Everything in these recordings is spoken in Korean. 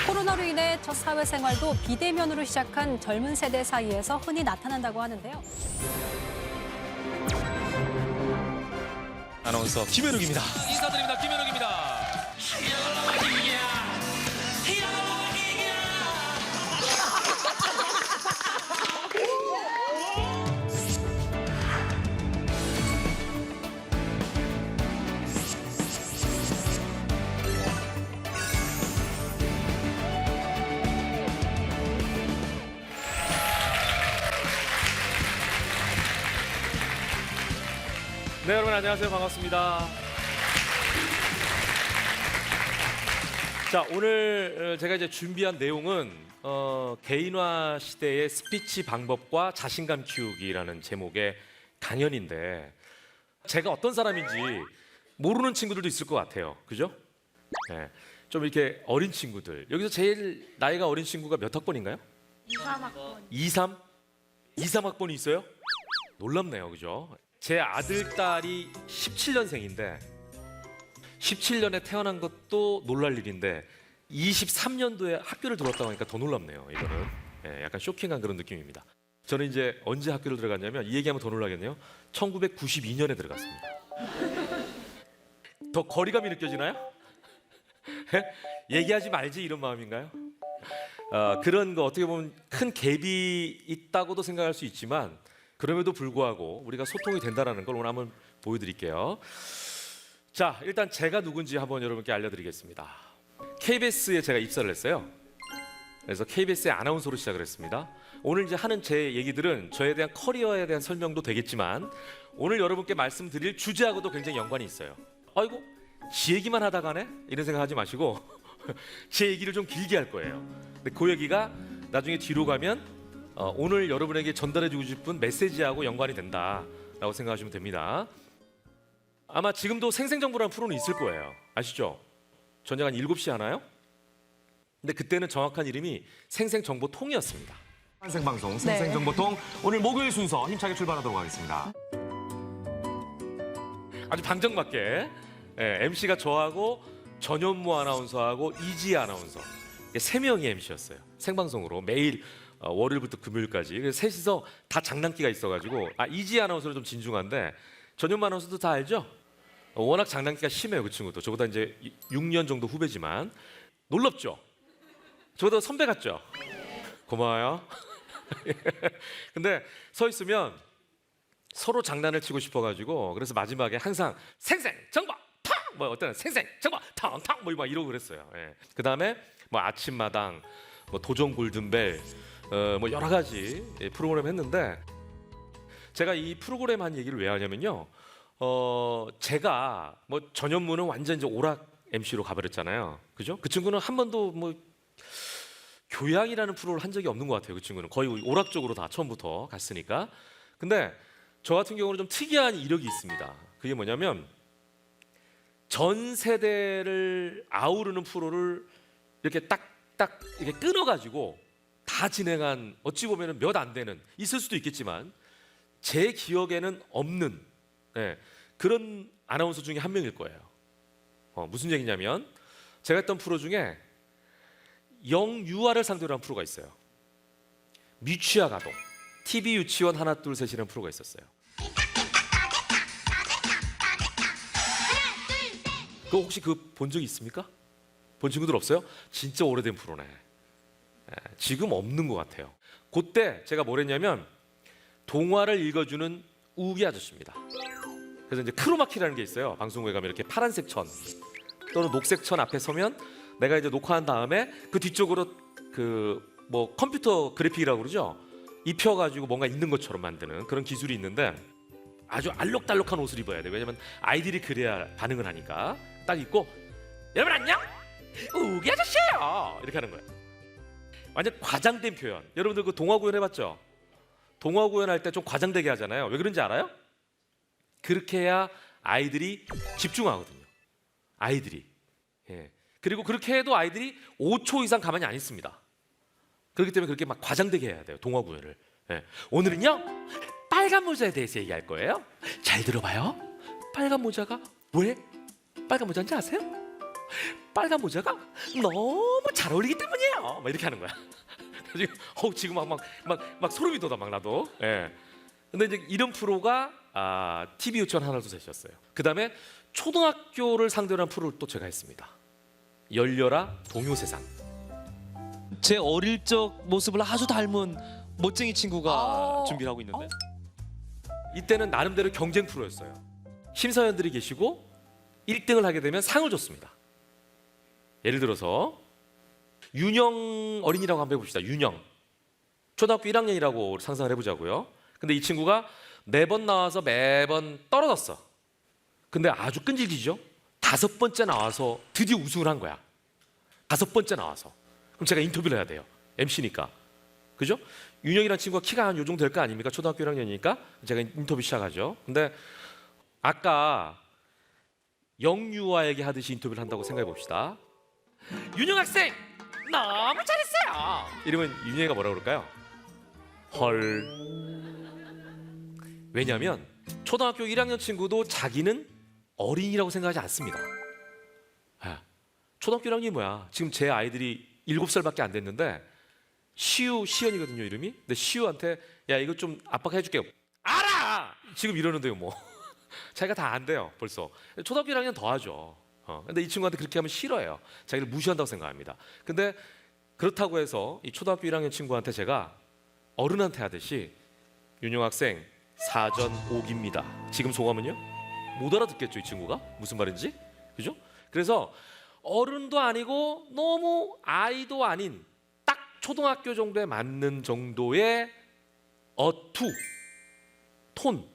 코로나로 인해 첫 사회생활도 비대면으로 시작한 젊은 세대 사이에서 흔히 나타난다고 하는데요. 아나운서 김현욱입니다. 인사드립니다. 김현욱입니다. 네, 여러분 안녕하세요. 반갑습니다. 자, 오늘 제가 이제 준비한 내용은 개인화 시대의 스피치 방법과 자신감 키우기라는 제목의 강연인데 제가 어떤 사람인지 모르는 친구들도 있을 것 같아요. 그죠? 네, 좀 이렇게 어린 친구들. 여기서 제일 나이가 어린 친구가 몇 학번인가요? 23학번. 23? 23학번이 있어요? 놀랍네요. 그죠? 제 아들, 딸이 17년생인데 17년에 태어난 것도 놀랄 일인데 23년도에 학교를 들어왔다고 하니까 더 놀랍네요. 이거는 약간 쇼킹한 그런 느낌입니다. 저는 이제 언제 학교를 들어갔냐면 이 얘기하면 더 놀라겠네요. 1992년에 들어갔습니다. 더 거리감이 느껴지나요? 얘기하지 말지 이런 마음인가요? 그런 거 어떻게 보면 큰 갭이 있다고도 생각할 수 있지만 그럼에도 불구하고 우리가 소통이 된다는 걸 오늘 한번 보여드릴게요. 자, 일단 제가 누군지 한번 여러분께 알려드리겠습니다. KBS에 제가 입사를 했어요. 그래서 KBS의 아나운서로 시작을 했습니다. 오늘 이제 하는 제 얘기들은 저에 대한 커리어에 대한 설명도 되겠지만 오늘 여러분께 말씀드릴 주제하고도 굉장히 연관이 있어요. 아이고, 지 얘기만 하다 가네? 이런 생각하지 마시고 제 얘기를 좀 길게 할 거예요. 근데 그 얘기가 나중에 뒤로 가면 오늘 여러분에게 전달해주고 싶은 메시지하고 연관이 된다라고 생각하시면 됩니다. 아마 지금도 생생정보라는 프로는 있을 거예요. 아시죠? 저녁 한 7시 하나요? 근데 그때는 정확한 이름이 생생정보통이었습니다. 생방송 생생정보통 오늘 목요일 순서 힘차게 출발하도록 하겠습니다. 아주 방정맞게 MC가 저하고 전현무 아나운서하고 이지혜 아나운서 3명이 MC였어요. 생방송으로 매일 월요일부터 금요일까지. 그래서 셋이서 다 장난기가 있어가지고 이지혜 아나운서는 좀 진중한데 전현무 아나운서도 다 알죠? 워낙 장난기가 심해요. 그 친구도. 저보다 이제 6년 정도 후배지만 놀랍죠? 저보다 선배 같죠? 고마워요. 근데 서 있으면 서로 장난을 치고 싶어가지고 그래서 마지막에 항상 생생 정보 탕! 뭐 어떤 생생 정보 탕탕 뭐 막 이러고 그랬어요. 그 다음에 뭐 아침마당, 뭐 도전 골든벨, 뭐 여러 가지 프로그램 했는데 제가 이 프로그램 한 얘기를 왜 하냐면요. 제가 뭐 전현무는 완전 이제 오락 MC로 가버렸잖아요. 그죠? 그 친구는 한 번도 뭐 교양이라는 프로를 한 적이 없는 것 같아요. 그 친구는 거의 오락 쪽으로 다 처음부터 갔으니까. 근데 저 같은 경우는 좀 특이한 이력이 있습니다. 그게 뭐냐면 전 세대를 아우르는 프로를 이렇게 딱딱 이렇게 끊어가지고 다 진행한 어찌 보면 몇 안 되는 있을 수도 있겠지만 제 기억에는 없는 그런 아나운서 중에 한 명일 거예요. 무슨 얘기냐면 제가 했던 프로 중에 영유아를 상대로 한 프로가 있어요. 미취학 아동 TV 유치원 하나 둘 셋이라는 프로가 있었어요. 그거 혹시 그 본 적이 있습니까? 본 친구들 없어요? 진짜 오래된 프로네. 지금 없는 것 같아요. 그때 제가 뭘 했냐면 동화를 읽어주는 우기 아저씨입니다. 그래서 이제 크로마키라는 게 있어요. 방송국에 가면 이렇게 파란색 천 또는 녹색 천 앞에 서면 내가 이제 녹화한 다음에 그 뒤쪽으로 그 뭐 컴퓨터 그래픽이라고 그러죠. 입혀가지고 뭔가 있는 것처럼 만드는 그런 기술이 있는데 아주 알록달록한 옷을 입어야 돼. 왜냐면 아이들이 그래야 반응을 하니까. 딱 입고 여러분 안녕? 우기 아저씨예요. 이렇게 하는 거예요. 완전 과장된 표현. 여러분들 그 동화 구연 해봤죠? 동화 구연 할 때 좀 과장되게 하잖아요. 왜 그런지 알아요? 그렇게 해야 아이들이 집중하거든요. 아이들이. 그리고 그렇게 해도 아이들이 5초 이상 가만히 안 있습니다. 그렇기 때문에 그렇게 막 과장되게 해야 돼요. 동화 구현을. 예. 오늘은요 빨간 모자에 대해서 얘기할 거예요. 잘 들어봐요. 빨간 모자가 왜 빨간 모자인지 아세요? 빨간 모자가 너무 잘 어울리기 때문이에요. 막 이렇게 하는 거야. 지금 막 소름이 돋아 막 나도. 예. 근데 이제 이런 프로가 TV 유치원 하나 둘 셋이었어요. 그 다음에 초등학교를 상대로 한 프로를 또 제가 했습니다. 열려라 동요세상. 제 어릴 적 모습을 아주 닮은 멋쟁이 친구가 준비를 하고 있는데 이때는 나름대로 경쟁 프로였어요. 심사위원들이 계시고 1등을 하게 되면 상을 줬습니다. 예를 들어서 윤영 어린이라고 한번 해봅시다. 윤영 초등학교 1학년이라고 상상을 해보자고요. 근데 이 친구가 매번 나와서 매번 떨어졌어. 근데 아주 끈질기죠. 5번째 나와서 드디어 우승을 한 거야. 5번째 나와서. 그럼 제가 인터뷰를 해야 돼요. MC니까. 그죠? 윤영이라는 친구가 키가 한 요 정도 될 거 아닙니까? 초등학교 1학년이니까 제가 인터뷰 시작하죠. 근데 아까 영유아에게 하듯이 인터뷰를 한다고 생각해 봅시다. 윤영 학생 너무 잘했어요. 이러면 윤영이가 뭐라 그럴까요? 헐. 왜냐하면 초등학교 1학년 친구도 자기는 어린이라고 생각하지 않습니다. 초등학교 1학년이 뭐야? 지금 제 아이들이 7살밖에 안 됐는데 시연이거든요 이름이. 근데 시우한테 야 이거 좀 아빠가 해줄게요. 알아! 지금 이러는데요 뭐. 자기가 다 안 돼요 벌써. 초등학교 1학년 더 하죠. 근데 이 친구한테 그렇게 하면 싫어해요. 자기를 무시한다고 생각합니다. 근데 그렇다고 해서 이 초등학교 1학년 친구한테 제가 어른한테 하듯이 윤영 학생 사전 오기입니다. 지금 소감은요? 못 알아듣겠죠 이 친구가 무슨 말인지. 그죠? 그래서 어른도 아니고 너무 아이도 아닌 딱 초등학교 정도에 맞는 정도의 어투, 톤,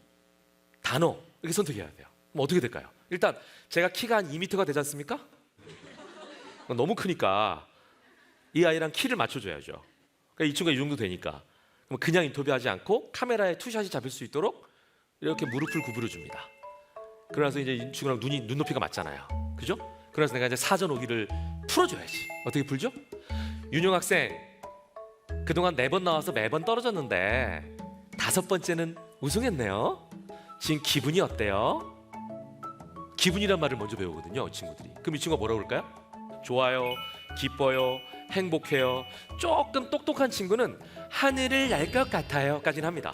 단어 이렇게 선택해야 돼요. 그럼 어떻게 될까요? 일단 제가 키가 한 2m가 되지 않습니까? 너무 크니까 이 아이랑 키를 맞춰줘야죠. 그러니까 이 친구가 이 정도 되니까 그럼 그냥 인터뷰하지 않고 카메라에 투샷이 잡힐 수 있도록 이렇게 무릎을 구부려 줍니다. 그래서 이제 이 친구랑 눈높이가 맞잖아요. 그죠? 그래서 내가 이제 사전 오기를 풀어줘야지. 어떻게 풀죠? 윤영 학생 그동안 4번 나와서 매번 떨어졌는데 5번째는 우승했네요. 지금 기분이 어때요? 기분이란 말을 먼저 배우거든요 친구들이. 그럼 이 친구가 뭐라고 그럴까요? 좋아요, 기뻐요, 행복해요. 조금 똑똑한 친구는 하늘을 날 것 같아요 까지는 합니다.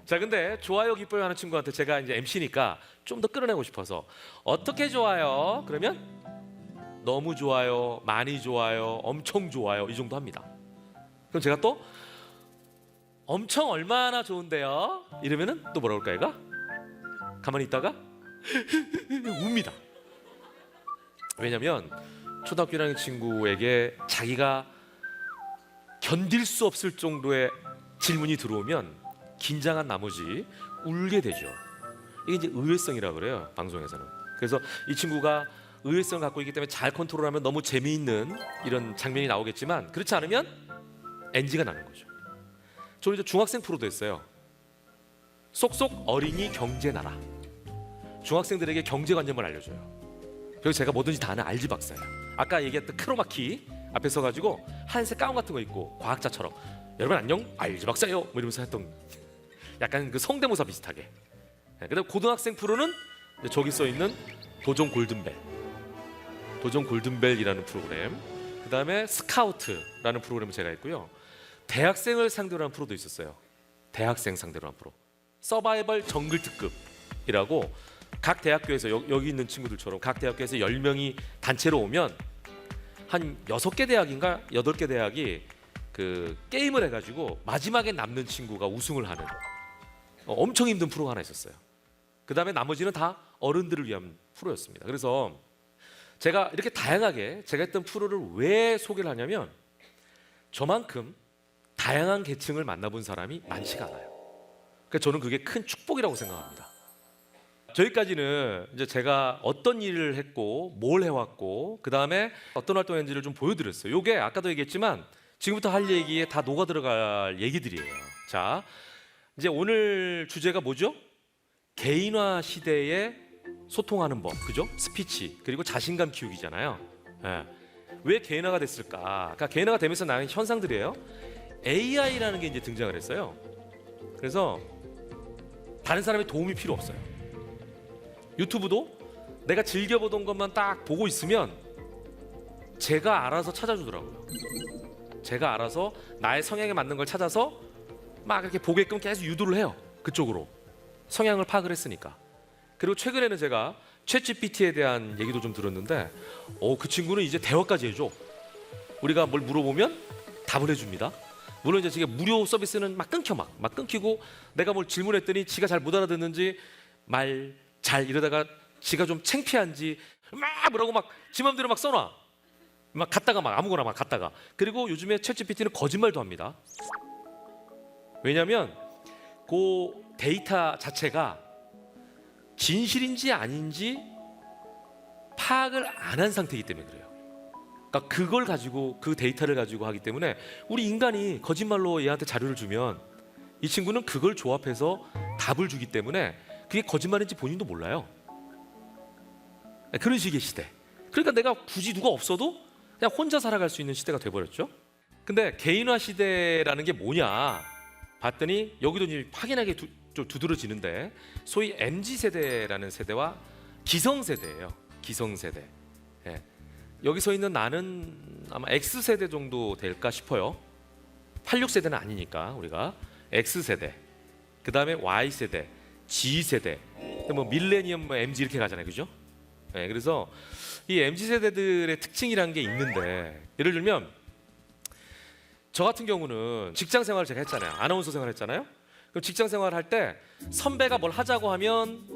자 근데 좋아요 기뻐요 하는 친구한테 제가 이제 MC니까 좀 더 끌어내고 싶어서 어떻게 좋아요? 그러면 너무 좋아요, 많이 좋아요, 엄청 좋아요 이 정도 합니다. 그럼 제가 또 엄청 얼마나 좋은데요? 이러면은 또 뭐라 그럴까 얘가? 가만히 있다가 웁니다. 왜냐면 초등학교 1학년 친구에게 자기가 견딜 수 없을 정도의 질문이 들어오면 긴장한 나머지 울게 되죠. 이게 이제 의외성이라고 그래요 방송에서는. 그래서 이 친구가 의외성을 갖고 있기 때문에 잘 컨트롤하면 너무 재미있는 이런 장면이 나오겠지만 그렇지 않으면 NG가 나는 거죠. 저는 이제 중학생 프로도 했어요. 쏙쏙 어린이 경제 나라. 중학생들에게 경제관념을 알려줘요. 그래서 제가 뭐든지 다 아는 알지 박사예요. 아까 얘기했던 크로마키 앞에 서가지고 하얀색 가운 같은 거 입고 과학자처럼 여러분 안녕 알지 박사예요 뭐 이러면서 했던 약간 그 성대모사 비슷하게. 그다음 고등학생 프로는 저기 써 있는 도전 골든벨이라는 프로그램. 그다음에 스카우트라는 프로그램을 제가 했고요. 대학생을 상대로 한 프로도 있었어요. 대학생 상대로 한 프로. 서바이벌 정글 특급이라고 각 대학교에서 여기 있는 친구들처럼 각 대학교에서 10명이 단체로 오면 한 6개 대학인가 8개 대학이 그 게임을 해가지고 마지막에 남는 친구가 우승을 하는 엄청 힘든 프로가 하나 있었어요. 그 다음에 나머지는 다 어른들을 위한 프로였습니다. 그래서 제가 이렇게 다양하게 제가 했던 프로를 왜 소개를 하냐면 저만큼 다양한 계층을 만나본 사람이 많지가 않아요. 그래서 저는 그게 큰 축복이라고 생각합니다. 저희까지는 이제 제가 어떤 일을 했고 뭘 해왔고 그 다음에 어떤 활동했는지를 좀 보여드렸어요. 이게 아까도 얘기했지만 지금부터 할 얘기에 다 녹아 들어갈 얘기들이에요. 자, 이제 오늘 주제가 뭐죠? 개인화 시대에 소통하는 법, 그죠? 스피치 그리고 자신감 키우기잖아요. 예. 왜 개인화가 됐을까? 그러니까 개인화가 되면서 나는 현상들이에요. AI라는 게 이제 등장을 했어요. 그래서 다른 사람의 도움이 필요 없어요. 유튜브도 내가 즐겨보던 것만 딱 보고 있으면 제가 알아서 찾아주더라고요. 제가 알아서 나의 성향에 맞는 걸 찾아서 막 이렇게 보게끔 계속 유도를 해요. 그쪽으로 성향을 파악을 했으니까. 그리고 최근에는 제가 챗GPT에 대한 얘기도 좀 들었는데 그 친구는 이제 대화까지 해줘. 우리가 뭘 물어보면 답을 해줍니다. 물론 이제 지금 무료 서비스는 막 끊겨 막 끊기고 내가 뭘 질문했더니 지가 잘 못 알아듣는지 말 잘 이러다가 지가 좀 창피한지 막 뭐라고 막 지 맘대로 막 써놔. 막 갖다가 막 아무거나 막 갖다가. 그리고 요즘에 챗GPT는 거짓말도 합니다. 왜냐하면 그 데이터 자체가 진실인지 아닌지 파악을 안 한 상태이기 때문에 그래요. 그러니까 그걸 가지고 그 데이터를 가지고 하기 때문에 우리 인간이 거짓말로 얘한테 자료를 주면 이 친구는 그걸 조합해서 답을 주기 때문에 그게 거짓말인지 본인도 몰라요. 그런 식의 시대. 그러니까 내가 굳이 누가 없어도 그냥 혼자 살아갈 수 있는 시대가 돼버렸죠. 근데 개인화 시대라는 게 뭐냐 봤더니 여기도 이제 확연하게 좀 두드러지는데 소위 MZ세대라는 세대와 기성세대예요. 기성세대. 예. 여기 서 있는 나는 아마 X세대 정도 될까 싶어요. 86세대는 아니니까 우리가 X세대, 그 다음에 Y세대, G세대, 뭐 밀레니엄, 뭐 MZ 이렇게 가잖아요. 그죠? 예, 그래서 이 MZ세대들의 특징이라는 게 있는데 예를 들면 저 같은 경우는 직장 생활을 제가 했잖아요. 아나운서 생활을 했잖아요. 그럼 직장 생활을 할 때 선배가 뭘 하자고 하면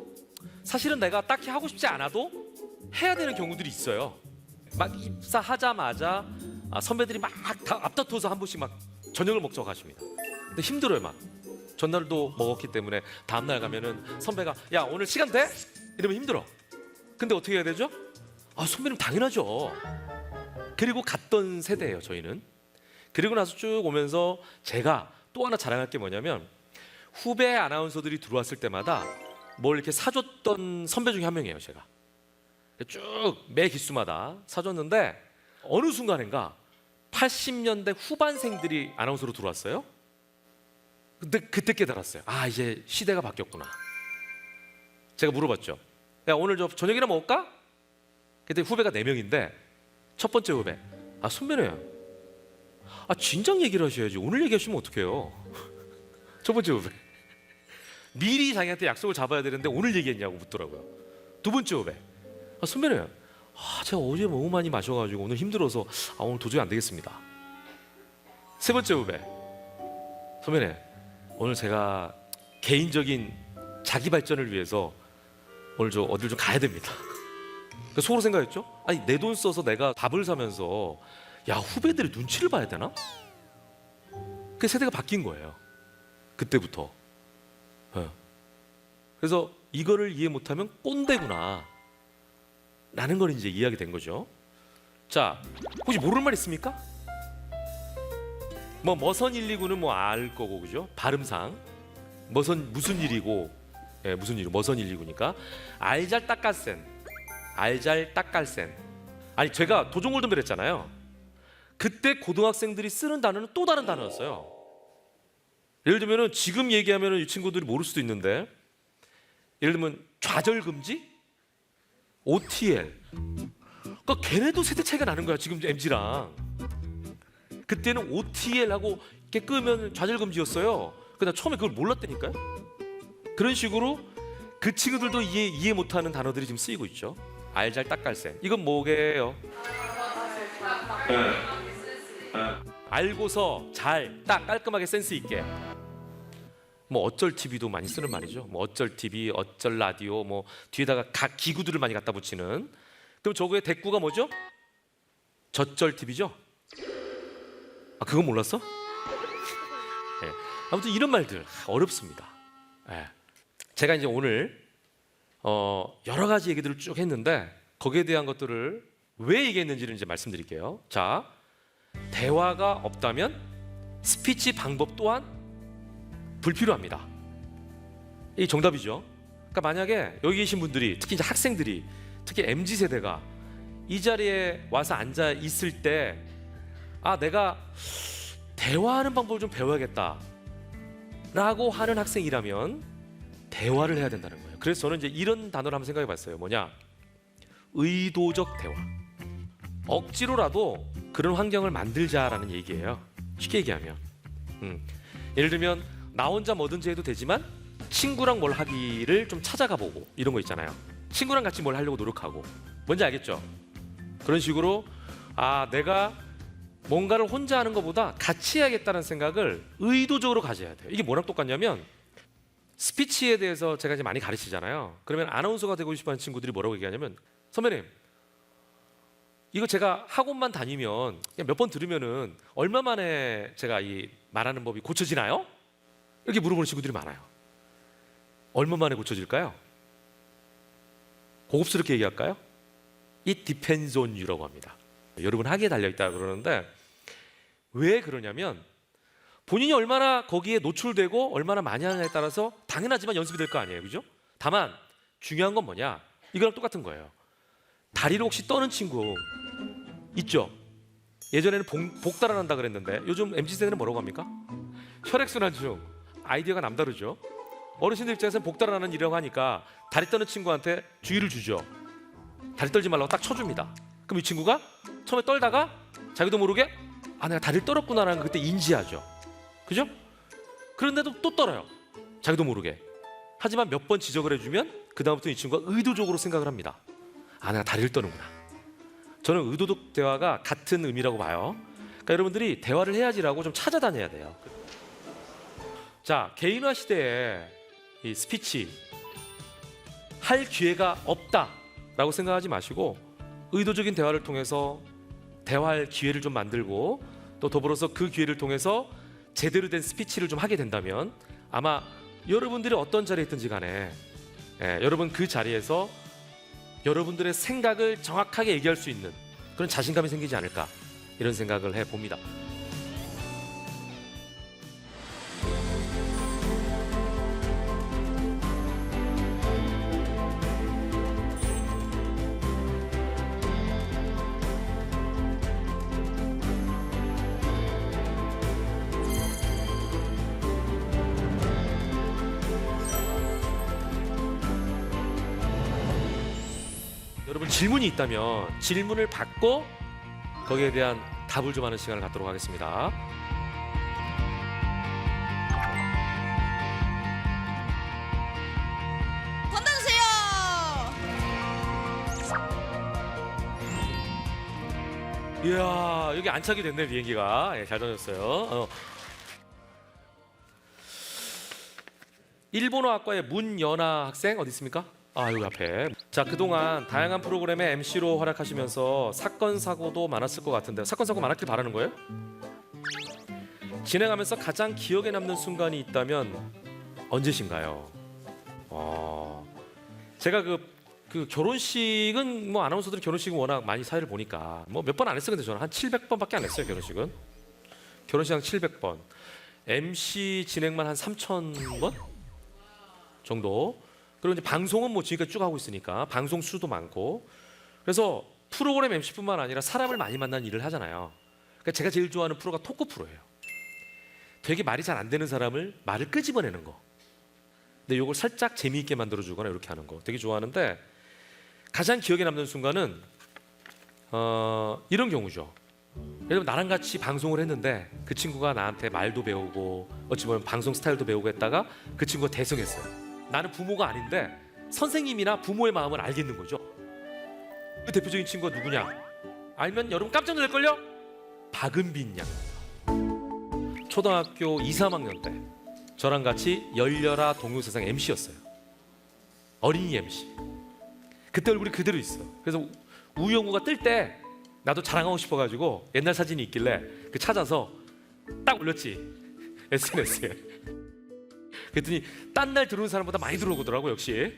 사실은 내가 딱히 하고 싶지 않아도 해야 되는 경우들이 있어요. 막 입사하자마자 선배들이 막 다 앞다퉈서 한 번씩 막 저녁을 먹자고 가십니다. 근데 힘들어요. 막 전날도 먹었기 때문에 다음날 가면은 선배가 야 오늘 시간 돼? 이러면 힘들어. 근데 어떻게 해야 되죠? 선배님 당연하죠. 그리고 갔던 세대예요. 저희는. 그리고 나서 쭉 오면서 제가 또 하나 자랑할 게 뭐냐면 후배 아나운서들이 들어왔을 때마다 뭘 이렇게 사줬던 선배 중에 한 명이에요. 제가 쭉 매 기수마다 사줬는데 어느 순간인가 80년대 후반생들이 아나운서로 들어왔어요. 근데 그때 깨달았어요. 이제 시대가 바뀌었구나. 제가 물어봤죠. 야 오늘 저 저녁이나 먹을까? 그때 후배가 4명인데 첫 번째 후배 선배님 진작 얘기를 하셔야지 오늘 얘기하시면 어떡해요. 첫 번째 후배 미리 자기한테 약속을 잡아야 되는데 오늘 얘기했냐고 묻더라고요. 두 번째 후배 선배님 제가 어제 너무 많이 마셔가지고 오늘 힘들어서 오늘 도저히 안 되겠습니다. 세 번째 후배 선배님 오늘 제가 개인적인 자기 발전을 위해서 오늘 저 어딜 좀 가야 됩니다. 속으로 생각했죠. 내 돈 써서 내가 밥을 사면서 야 후배들의 눈치를 봐야 되나? 그 세대가 바뀐 거예요. 그때부터. 그래서 이거를 이해 못하면 꼰대구나 라는 걸 이제 이해하게 된 거죠. 자, 혹시 모르는 말 있습니까? 머선 129는 알 거고 그죠? 발음상 무슨 일이고 무슨 일이고 머선 129니까 알잘 딱갈센 알잘 딱갈센. 제가 도종골든벨 했잖아요. 그때 고등학생들이 쓰는 단어는 또 다른 단어였어요. 예를 들면 지금 얘기하면 이 친구들이 모를 수도 있는데 예를 들면 좌절금지, OTL. 그러니까 걔네도 세대 차이가 나는 거야 지금 MZ랑. 그때는 OTL하고 이렇게 끄면 좌절금지였어요. 근데 처음에 그걸 몰랐다니까요. 그런 식으로 그 친구들도 이해 못하는 단어들이 지금 쓰이고 있죠. 알잘 딱갈센. 이건 뭐게요? 알고서 잘 딱 깔끔하게 센스 있게. 어쩔 TV도 많이 쓰는 말이죠. 어쩔 TV, 어쩔 라디오, 뒤에다가 각 기구들을 많이 갖다 붙이는. 그럼 저거의 대꾸가 뭐죠? 젖쩔 TV죠. 그건 몰랐어? 네. 아무튼 이런 말들 어렵습니다. 네. 제가 이제 오늘 여러 가지 얘기들을 쭉 했는데 거기에 대한 것들을 왜 얘기했는지를 이제 말씀드릴게요. 자, 대화가 없다면 스피치 방법 또한 불필요합니다. 이 정답이죠. 그러니까 만약에 여기 계신 분들이 특히 이제 학생들이 특히 MZ 세대가 이 자리에 와서 앉아 있을 때 내가 대화하는 방법을 좀 배워야겠다 라고 하는 학생이라면 대화를 해야 된다는 거예요. 그래서 저는 이제 이런 단어를 한번 생각해 봤어요. 뭐냐? 의도적 대화. 억지로라도 그런 환경을 만들자라는 얘기예요. 쉽게 얘기하면 예를 들면 나 혼자 뭐든지 해도 되지만 친구랑 뭘 하기를 좀 찾아가 보고 이런 거 있잖아요. 친구랑 같이 뭘 하려고 노력하고. 뭔지 알겠죠? 그런 식으로 내가 뭔가를 혼자 하는 것보다 같이 해야겠다는 생각을 의도적으로 가져야 돼요. 이게 뭐랑 똑같냐면 스피치에 대해서 제가 이제 많이 가르치잖아요. 그러면 아나운서가 되고 싶어하는 친구들이 뭐라고 얘기하냐면 선배님 이거 제가 학원만 다니면 그냥 몇 번 들으면은 얼마 만에 제가 이 말하는 법이 고쳐지나요? 이렇게 물어보는 친구들이 많아요. 얼마 만에 고쳐질까요? 고급스럽게 얘기할까요? It depends on you라고 합니다. 여러분 학위에 달려있다 그러는데 왜 그러냐면 본인이 얼마나 거기에 노출되고 얼마나 많이 하느냐에 따라서 당연하지만 연습이 될 거 아니에요. 그죠? 다만 중요한 건 뭐냐? 이거랑 똑같은 거예요. 다리를 혹시 떠는 친구 있죠? 예전에는 복달아난다 그랬는데 요즘 MZ세대는 뭐라고 합니까? 혈액순환 중 아이디어가 남다르죠. 어르신들 입장에서는 복달아나는 일이라고 하니까 다리 떠는 친구한테 주의를 주죠. 다리 떨지 말라고 딱 쳐줍니다. 그럼 이 친구가 처음에 떨다가 자기도 모르게 내가 다리를 떨었구나라는 걸 그때 인지하죠. 그죠? 그런데도 또 떨어요. 자기도 모르게. 하지만 몇 번 지적을 해주면 그 다음부터 이 친구가 의도적으로 생각을 합니다. 내가 다리를 떠는구나. 저는 의도적 대화가 같은 의미라고 봐요. 그러니까 여러분들이 대화를 해야지라고 좀 찾아다녀야 돼요. 자, 개인화 시대에 이 스피치 할 기회가 없다라고 생각하지 마시고 의도적인 대화를 통해서 대화할 기회를 좀 만들고 또 더불어서 그 기회를 통해서 제대로 된 스피치를 좀 하게 된다면 아마 여러분들이 어떤 자리에 있든지 간에 여러분 그 자리에서 여러분들의 생각을 정확하게 얘기할 수 있는 그런 자신감이 생기지 않을까 이런 생각을 해봅니다. 여러분 질문이 있다면 질문을 받고 거기에 대한 답을 좀 하는 시간을 갖도록 하겠습니다. 던져주세요. 이야 여기 안착이 됐네 비행기가. 잘 던졌어요. 일본어학과의 문연아 학생 어디 있습니까? 여기 앞에. 자, 그동안 다양한 프로그램의 MC로 활약하시면서 사건 사고도 많았을 것 같은데 사건 사고 많았길 바라는 거예요? 진행하면서 가장 기억에 남는 순간이 있다면 언제신가요? 제가 그 결혼식은 뭐 아나운서들이 결혼식은 워낙 많이 사회를 보니까 뭐 몇 번 안 했어요. 근데 저는 한 700번밖에 안 했어요. 결혼식은. 결혼식 한 700번. MC 진행만 한 3000번 정도. 그리고 이제 방송은 뭐 지금까지 쭉 하고 있으니까 방송 수도 많고 그래서 프로그램 MC뿐만 아니라 사람을 많이 만나는 일을 하잖아요. 그러니까 제가 제일 좋아하는 프로가 토크 프로예요. 되게 말이 잘 안 되는 사람을 말을 끄집어내는 거. 근데 이걸 살짝 재미있게 만들어주거나 이렇게 하는 거 되게 좋아하는데 가장 기억에 남는 순간은 이런 경우죠. 예를 들면 나랑 같이 방송을 했는데 그 친구가 나한테 말도 배우고 어찌 보면 방송 스타일도 배우고 했다가 그 친구가 대성했어요. 나는 부모가 아닌데 선생님이나 부모의 마음을 알겠는 거죠. 그 대표적인 친구가 누구냐? 알면 여러분 깜짝 놀랄걸요? 박은빈 양. 초등학교 2, 3학년 때 저랑 같이 열려라 동요세상 MC였어요. 어린이 MC. 그때 얼굴이 그대로 있어. 그래서 우영우가 뜰 때 나도 자랑하고 싶어가지고 옛날 사진이 있길래 그 찾아서 딱 올렸지 SNS에. 그랬더니 딴 날 들어오는 사람보다 많이 들어오더라고 역시.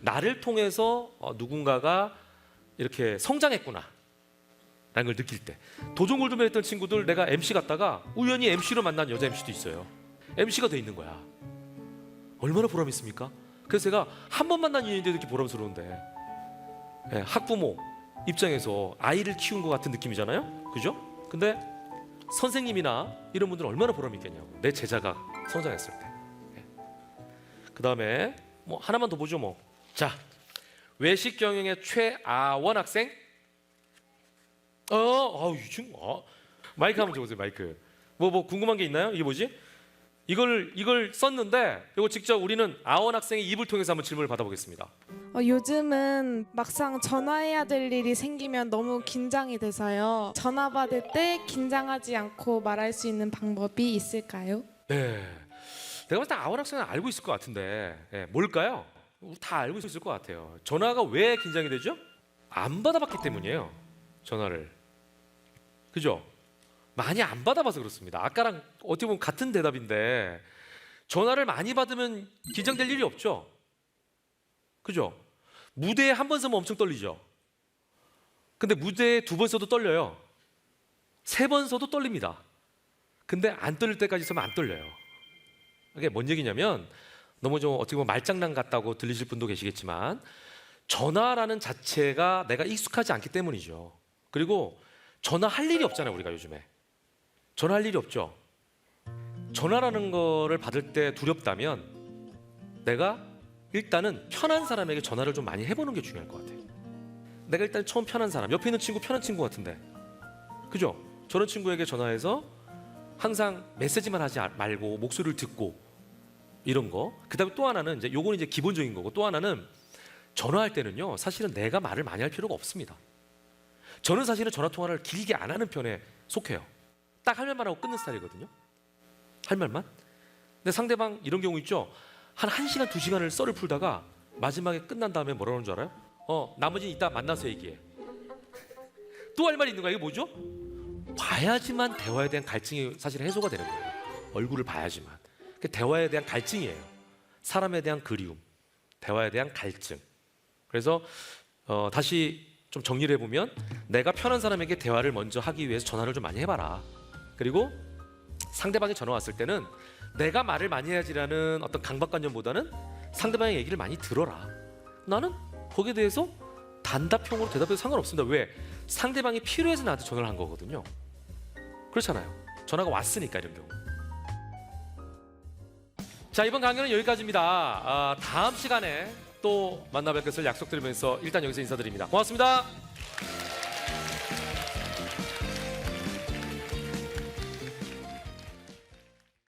나를 통해서 누군가가 이렇게 성장했구나 라는 걸 느낄 때. 도전 골드맨 했던 친구들 내가 MC 갔다가 우연히 MC로 만난 여자 MC도 있어요. MC가 돼 있는 거야. 얼마나 보람 있습니까? 그래서 제가 한 번 만난 인연인데도 이렇게 보람스러운데, 예, 학부모 입장에서 아이를 키운 것 같은 느낌이잖아요, 그죠? 근데 선생님이나 이런 분들은 얼마나 보람이 있겠냐고, 내 제자가 성장했을 때. 예. 그 다음에 뭐 하나만 더 보죠 뭐. 자, 외식 경영의 최아원 학생. 이 친구, 마이크 한번 줘보세요. 마이크. 뭐 궁금한 게 있나요? 이게 뭐지? 이걸 썼는데 이거 직접 우리는 아원 학생의 입을 통해서 한번 질문을 받아보겠습니다. 요즘은 막상 전화해야 될 일이 생기면 너무 긴장이 돼서요. 전화 받을 때 긴장하지 않고 말할 수 있는 방법이 있을까요? 네, 내가 봤을 때 아원 학생은 알고 있을 것 같은데, 예, 뭘까요? 다 알고 있을 것 같아요. 전화가 왜 긴장이 되죠? 안 받아봤기 때문이에요. 전화를. 그죠? 많이 안 받아봐서 그렇습니다. 아까랑 어떻게 보면 같은 대답인데, 전화를 많이 받으면 긴장될 일이 없죠. 그죠? 무대에 한 번 서면 엄청 떨리죠. 근데 무대에 두 번 서도 떨려요. 세 번 서도 떨립니다. 근데 안 떨릴 때까지 서면 안 떨려요. 이게 뭔 얘기냐면, 너무 좀 어떻게 보면 말장난 같다고 들리실 분도 계시겠지만, 전화라는 자체가 내가 익숙하지 않기 때문이죠. 그리고 전화할 일이 없잖아요, 우리가 요즘에. 전화할 일이 없죠. 전화라는 거를 받을 때 두렵다면 내가 일단은 편한 사람에게 전화를 좀 많이 해보는 게 중요할 것 같아요. 내가 일단 처음 편한 사람, 옆에 있는 친구 편한 친구 같은데, 그죠? 저런 친구에게 전화해서 항상 메시지만 하지 말고 목소리를 듣고 이런 거. 그다음에 또 하나는 이제 요거는 이제 기본적인 거고, 또 하나는 전화할 때는요, 사실은 내가 말을 많이 할 필요가 없습니다. 저는 사실은 전화 통화를 길게 안 하는 편에 속해요. 딱 할 말만 하고 끊는 스타일이거든요. 할 말만. 근데 상대방 이런 경우 있죠. 한 1시간, 2시간을 썰을 풀다가 마지막에 끝난 다음에 뭐라 그러는 줄 알아요? 나머지는 이따 만나서 얘기해. 또 할 말이 있는 거야. 이게 뭐죠? 봐야지만 대화에 대한 갈증이 사실 해소가 되는 거예요. 얼굴을 봐야지만. 대화에 대한 갈증이에요. 사람에 대한 그리움, 대화에 대한 갈증. 그래서 다시 좀 정리를 해보면, 내가 편한 사람에게 대화를 먼저 하기 위해서 전화를 좀 많이 해봐라. 그리고 상대방이 전화 왔을 때는 내가 말을 많이 해야지라는 어떤 강박관념보다는 상대방의 얘기를 많이 들어라. 나는 거기에 대해서 단답형으로 대답해도 상관없습니다. 왜? 상대방이 필요해서 나한테 전화를 한 거거든요. 그렇잖아요. 전화가 왔으니까, 이런 경우. 자, 이번 강연은 여기까지입니다. 다음 시간에 또 만나 뵐 것을 약속드리면서 일단 여기서 인사드립니다. 고맙습니다.